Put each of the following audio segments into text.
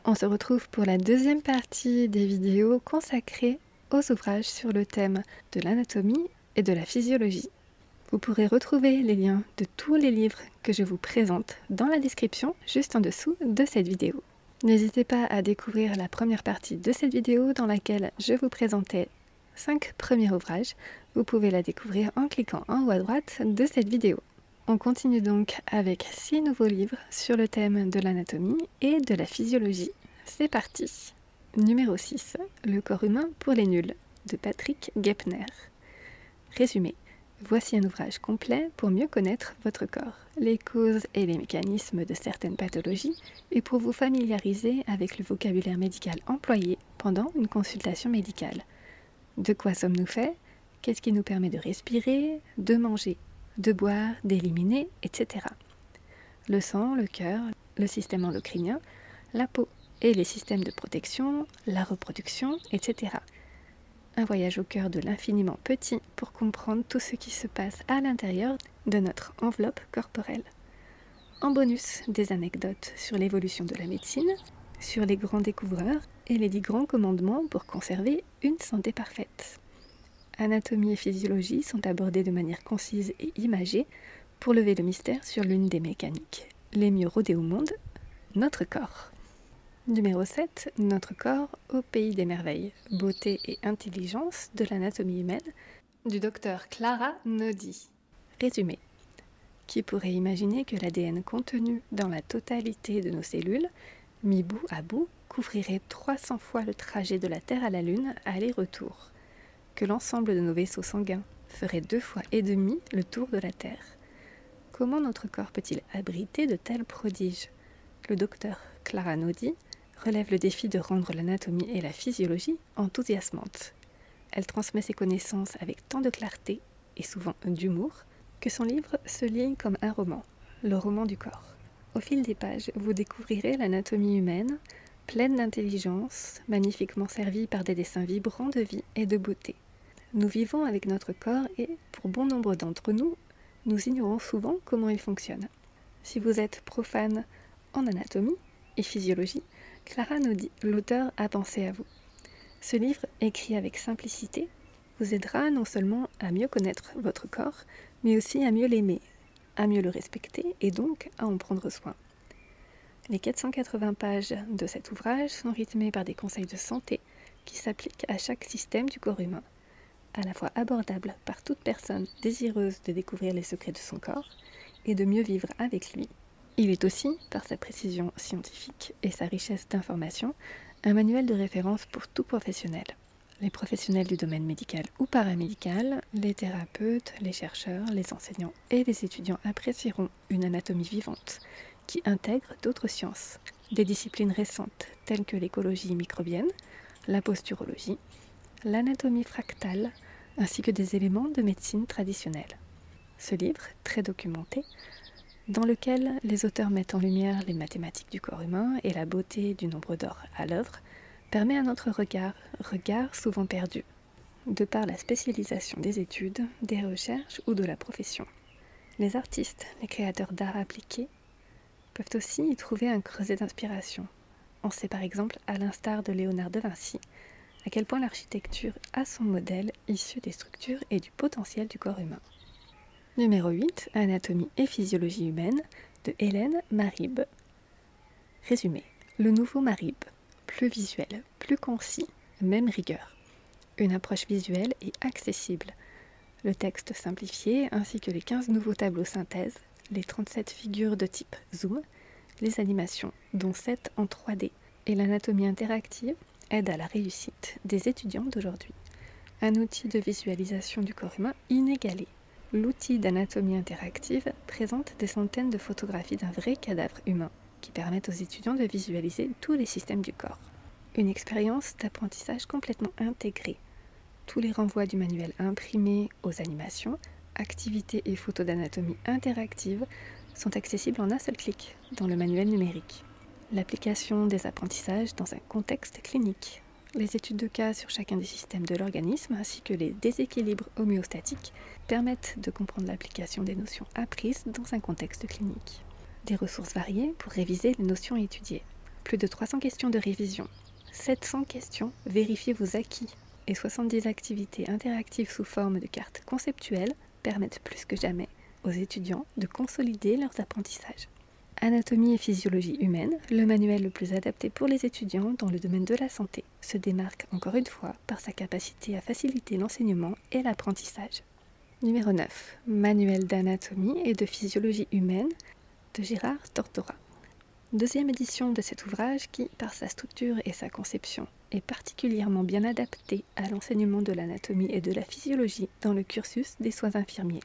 On se retrouve pour la deuxième partie des vidéos consacrées aux ouvrages sur le thème de l'anatomie et de la physiologie. Vous pourrez retrouver les liens de tous les livres que je vous présente dans la description juste en dessous de cette vidéo. N'hésitez pas à découvrir la première partie de cette vidéo dans laquelle je vous présentais 5 premiers ouvrages. Vous pouvez la découvrir en cliquant en haut à droite de cette vidéo. On continue donc avec 6 nouveaux livres sur le thème de l'anatomie et de la physiologie. C'est parti. Numéro 6. Le corps humain pour les nuls de Patrick Gepner. Résumé. Voici un ouvrage complet pour mieux connaître votre corps, les causes et les mécanismes de certaines pathologies et pour vous familiariser avec le vocabulaire médical employé pendant une consultation médicale. De quoi sommes-nous faits? Qu'est-ce qui nous permet de respirer, de manger, de boire, d'éliminer, etc. Le sang, le cœur, le système endocrinien, la peau et les systèmes de protection, la reproduction, etc. Un voyage au cœur de l'infiniment petit pour comprendre tout ce qui se passe à l'intérieur de notre enveloppe corporelle. En bonus, des anecdotes sur l'évolution de la médecine, sur les grands découvreurs et les 10 grands commandements pour conserver une santé parfaite. Anatomie et physiologie sont abordées de manière concise et imagée pour lever le mystère sur l'une des mécaniques les mieux rodées au monde, notre corps. Numéro 7. Notre corps au pays des merveilles. Beauté et intelligence de l'anatomie humaine du docteur Clara Nodi. Résumé. Qui pourrait imaginer que l'ADN contenu dans la totalité de nos cellules, mis bout à bout, couvrirait 300 fois le trajet de la Terre à la Lune aller-retour? Que l'ensemble de nos vaisseaux sanguins ferait 2,5 fois le tour de la Terre? Comment notre corps peut-il abriter de tels prodiges? Le docteur Clara Nodi relève le défi de rendre l'anatomie et la physiologie enthousiasmantes. Elle transmet ses connaissances avec tant de clarté, et souvent d'humour, que son livre se lit comme un roman, le roman du corps. Au fil des pages, vous découvrirez l'anatomie humaine, pleine d'intelligence, magnifiquement servie par des dessins vibrants de vie et de beauté. Nous vivons avec notre corps et, pour bon nombre d'entre nous, nous ignorons souvent comment il fonctionne. Si vous êtes profane en anatomie et physiologie, Clara Nodi, l'auteur, a pensé à vous. Ce livre, écrit avec simplicité, vous aidera non seulement à mieux connaître votre corps, mais aussi à mieux l'aimer, à mieux le respecter et donc à en prendre soin. Les 480 pages de cet ouvrage sont rythmées par des conseils de santé qui s'appliquent à chaque système du corps humain, à la fois abordable par toute personne désireuse de découvrir les secrets de son corps et de mieux vivre avec lui. Il est aussi, par sa précision scientifique et sa richesse d'informations, un manuel de référence pour tout professionnel. Les professionnels du domaine médical ou paramédical, les thérapeutes, les chercheurs, les enseignants et les étudiants apprécieront une anatomie vivante qui intègre d'autres sciences, des disciplines récentes telles que l'écologie microbienne, la posturologie, l'anatomie fractale, ainsi que des éléments de médecine traditionnelle. Ce livre, très documenté, dans lequel les auteurs mettent en lumière les mathématiques du corps humain et la beauté du nombre d'or à l'œuvre, permet à notre regard souvent perdu, de par la spécialisation des études, des recherches ou de la profession. Les artistes, les créateurs d'art appliqués, peuvent aussi y trouver un creuset d'inspiration. On sait par exemple, à l'instar de Léonard de Vinci, à quel point l'architecture a son modèle issu des structures et du potentiel du corps humain. Numéro 8. Anatomie et physiologie humaine de Hélène Marib. Résumé. Le nouveau Marib. Plus visuel, plus concis, même rigueur. Une approche visuelle et accessible. Le texte simplifié ainsi que les 15 nouveaux tableaux synthèse, les 37 figures de type zoom, les animations, dont 7 en 3D, et l'anatomie interactive aident à la réussite des étudiants d'aujourd'hui. Un outil de visualisation du corps humain inégalé. L'outil d'anatomie interactive présente des centaines de photographies d'un vrai cadavre humain qui permettent aux étudiants de visualiser tous les systèmes du corps. Une expérience d'apprentissage complètement intégrée. Tous les renvois du manuel imprimé aux animations, activités et photos d'anatomie interactive sont accessibles en un seul clic dans le manuel numérique. L'application des apprentissages dans un contexte clinique. Les études de cas sur chacun des systèmes de l'organisme ainsi que les déséquilibres homéostatiques permettent de comprendre l'application des notions apprises dans un contexte clinique. Des ressources variées pour réviser les notions étudiées. plus de 300 questions de révision, 700 questions vérifient vos acquis et 70 activités interactives sous forme de cartes conceptuelles permettent plus que jamais aux étudiants de consolider leurs apprentissages. Anatomie et physiologie humaine, le manuel le plus adapté pour les étudiants dans le domaine de la santé, se démarque encore une fois par sa capacité à faciliter l'enseignement et l'apprentissage. Numéro 9. Manuel d'anatomie et de physiologie humaine de Gérard Tortora. Deuxième édition de cet ouvrage qui, par sa structure et sa conception, est particulièrement bien adapté à l'enseignement de l'anatomie et de la physiologie dans le cursus des soins infirmiers.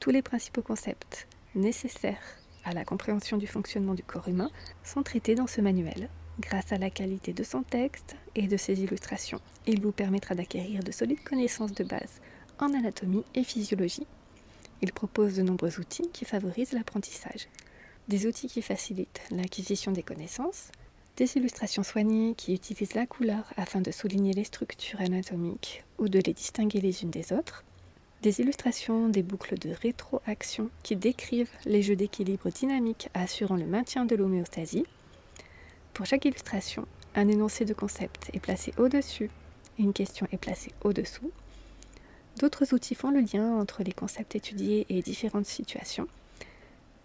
Tous les principaux concepts nécessaires à la compréhension du fonctionnement du corps humain sont traités dans ce manuel. Grâce à la qualité de son texte et de ses illustrations, il vous permettra d'acquérir de solides connaissances de base en anatomie et physiologie. Il propose de nombreux outils qui favorisent l'apprentissage. Des outils qui facilitent l'acquisition des connaissances, des illustrations soignées qui utilisent la couleur afin de souligner les structures anatomiques ou de les distinguer les unes des autres, des illustrations des boucles de rétroaction qui décrivent les jeux d'équilibre dynamique assurant le maintien de l'homéostasie. Pour chaque illustration, un énoncé de concept est placé au-dessus et une question est placée au-dessous. D'autres outils font le lien entre les concepts étudiés et différentes situations.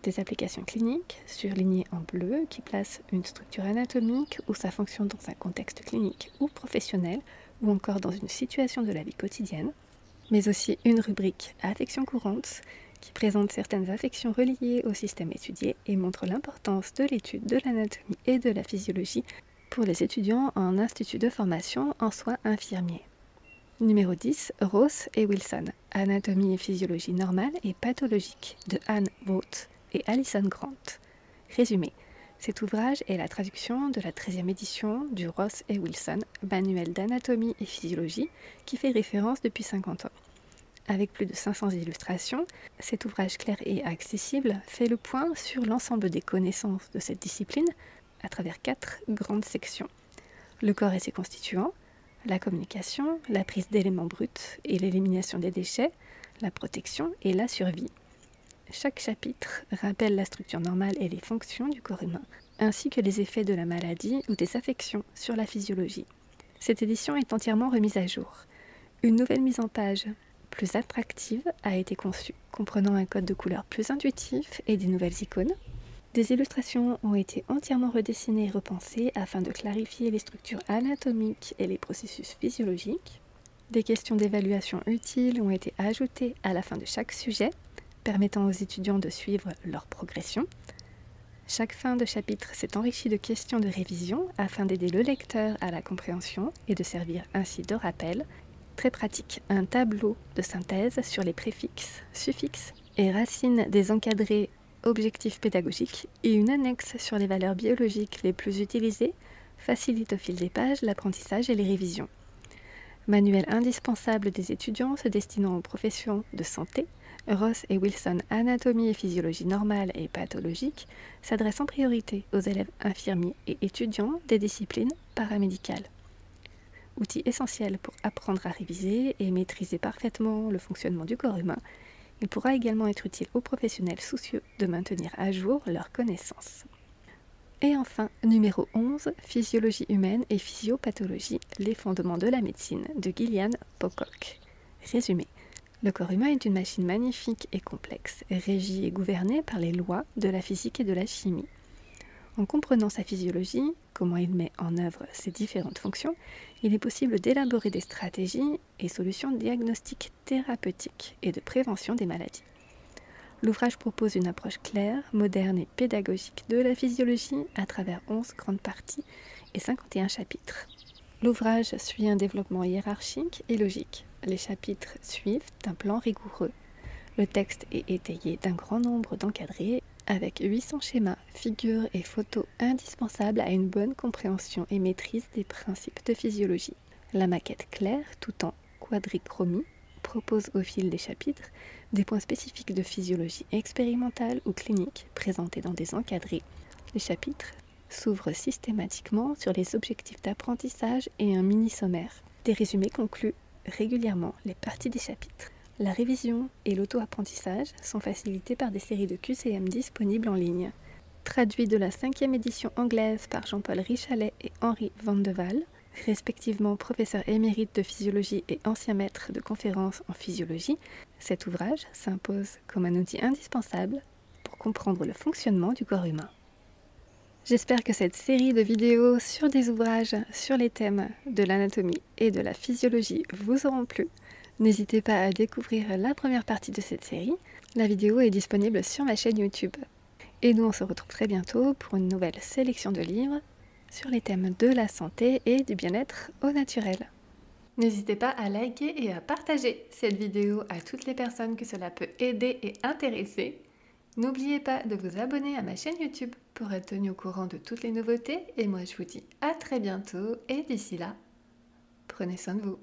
Des applications cliniques surlignées en bleu qui placent une structure anatomique ou sa fonction dans un contexte clinique ou professionnel ou encore dans une situation de la vie quotidienne, mais aussi une rubrique affections courantes qui présente certaines affections reliées au système étudié et montre l'importance de l'étude de l'anatomie et de la physiologie pour les étudiants en institut de formation en soins infirmiers. Numéro 10, Ross et Wilson, Anatomie et physiologie normale et pathologique de Anne Vaught et Alison Grant. Résumé, cet ouvrage est la traduction de la 13e édition du Ross et Wilson, manuel d'anatomie et physiologie, qui fait référence depuis 50 ans. Avec plus de 500 illustrations, cet ouvrage clair et accessible fait le point sur l'ensemble des connaissances de cette discipline à travers 4 grandes sections. Le corps et ses constituants, la communication, la prise d'éléments bruts et l'élimination des déchets, la protection et la survie. Chaque chapitre rappelle la structure normale et les fonctions du corps humain, ainsi que les effets de la maladie ou des affections sur la physiologie. Cette édition est entièrement remise à jour. Une nouvelle mise en page, plus attractive, a été conçue, comprenant un code de couleur plus intuitif et des nouvelles icônes. Des illustrations ont été entièrement redessinées et repensées afin de clarifier les structures anatomiques et les processus physiologiques. Des questions d'évaluation utiles ont été ajoutées à la fin de chaque sujet, permettant aux étudiants de suivre leur progression. Chaque fin de chapitre s'est enrichie de questions de révision afin d'aider le lecteur à la compréhension et de servir ainsi de rappel. Très pratique, un tableau de synthèse sur les préfixes, suffixes et racines des encadrés objectifs pédagogiques et une annexe sur les valeurs biologiques les plus utilisées facilite au fil des pages l'apprentissage et les révisions. Manuel indispensable des étudiants se destinant aux professions de santé, Ross et Wilson Anatomie et physiologie normale et pathologique s'adresse en priorité aux élèves infirmiers et étudiants des disciplines paramédicales. Outil essentiel pour apprendre à réviser et maîtriser parfaitement le fonctionnement du corps humain, il pourra également être utile aux professionnels soucieux de maintenir à jour leurs connaissances. Et enfin, numéro 11, Physiologie humaine et physiopathologie, les fondements de la médecine de Gillian Pocock. Résumé. Le corps humain est une machine magnifique et complexe, régie et gouvernée par les lois de la physique et de la chimie. En comprenant sa physiologie, comment il met en œuvre ses différentes fonctions, il est possible d'élaborer des stratégies et solutions diagnostiques thérapeutiques et de prévention des maladies. L'ouvrage propose une approche claire, moderne et pédagogique de la physiologie à travers 11 grandes parties et 51 chapitres. L'ouvrage suit un développement hiérarchique et logique. Les chapitres suivent un plan rigoureux. Le texte est étayé d'un grand nombre d'encadrés avec 800 schémas, figures et photos indispensables à une bonne compréhension et maîtrise des principes de physiologie. La maquette claire, tout en quadrichromie, propose au fil des chapitres des points spécifiques de physiologie expérimentale ou clinique présentés dans des encadrés. Les chapitres s'ouvrent systématiquement sur les objectifs d'apprentissage et un mini-sommaire. Des résumés concluent régulièrement les parties des chapitres. La révision et l'auto-apprentissage sont facilités par des séries de QCM disponibles en ligne. traduit de la 5e édition anglaise par Jean-Paul Richalet et Henri Van de Waal, respectivement professeur émérite de physiologie et ancien maître de conférences en physiologie. Cet ouvrage s'impose comme un outil indispensable pour comprendre le fonctionnement du corps humain. J'espère que cette série de vidéos sur des ouvrages sur les thèmes de l'anatomie et de la physiologie vous auront plu. N'hésitez pas à découvrir la première partie de cette série. La vidéo est disponible sur ma chaîne YouTube. Et nous on se retrouve très bientôt pour une nouvelle sélection de livres sur les thèmes de la santé et du bien-être au naturel. N'hésitez pas à liker et à partager cette vidéo à toutes les personnes que cela peut aider et intéresser. N'oubliez pas de vous abonner à ma chaîne YouTube pour être tenu au courant de toutes les nouveautés. Et moi je vous dis à très bientôt et d'ici là, prenez soin de vous.